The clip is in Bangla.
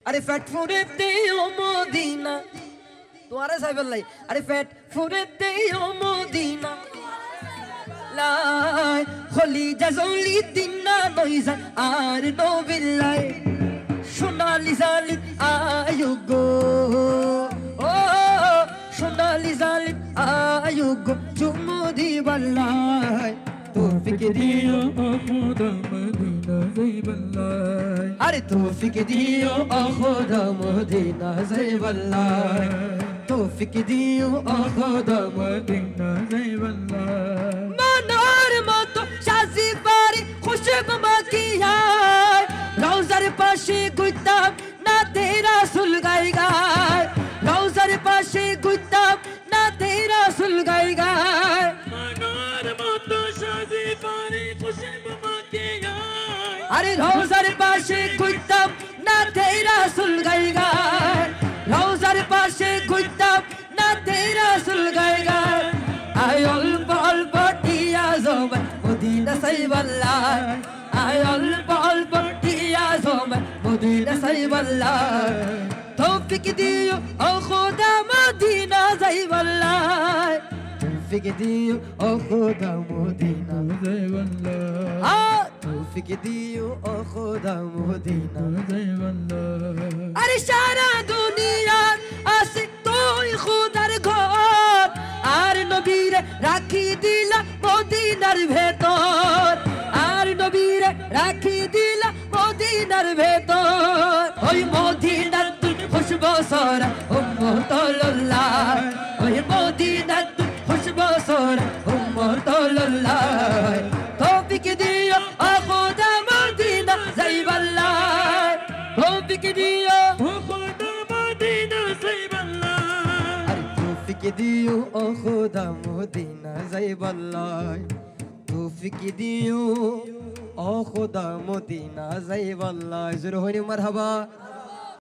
আরে ফ্যাট ফুরেতে ও মদিনা তোমারে সাইবেল্লাই আরে ফ্যাট ফুরেতে ও মদিনা লাই হলি জাজলি দিনা নইজা আর নবিল্লাই সোনালি জালিম আয়ুগো ও সোনালি জালিম আয়ুগো চুমুদি বাল্লাই তৌফিক দিও খোদা মদিনা যাইবাল্লাই আরে তৌফিক দিও খোদা মদিনা যাইবাল্লাই তৌফিক দিও খোদা মদিনা যাইবাল্লাই মনোর মতো সাজি পারি খুশবু মাকিয়ায় রওজার পাশে গুইতাম না তেরা সুল গাই গায় রওজার পাশে গুইতাম না তেরা সুল গাই গায় মনোর মতো সাজি পারি খুশবু মাকিয়ায় আরে রওজার পাশে গুইতাম না তেরা সুল গাই গায় রওজার পাশে গুইতাম না তেরা সুল গাই গায় আয় অল্প অল্প টিয়া জবান মদিনা সাইবাল্লাহ আয় অল্প অল্প টিয়া জবান মদিনা সাইবাল্লাহ তৌফিক দিও ও খোদা মদিনা যাইবাল্লাহ তৌফিক দিও ও খোদা মদিনা যাইবাল্লাহ তৌফিক দিও ও খোদা মদিনা যাইবাল্লাহ আরে সারা দুনিয়ার আসে তুই খোদার ঘর আর নবীরে রাখি দিলা মদিনার ভেতর আর নবীরে রাখি দিলা মদিনার ভেতর ওই মদিনার তুই খুশবু সরা উম্মতুল্লাহ ওই মদিনার তুই খুশবু সরা উম্মতুল্লাহ তৌফিক দিও ও খোদা মদিনা যাইবাল্লাহ তৌফিক দিও ও খোদা মদিনা যাইবাল্লাহ আরে তৌফিক দিও ও খোদা মদিনা যাইবাল্লাহ তৌফিক দিও ও খোদা মদিনা যাইবাল্লাহ জোরে হইনি মারহাবা।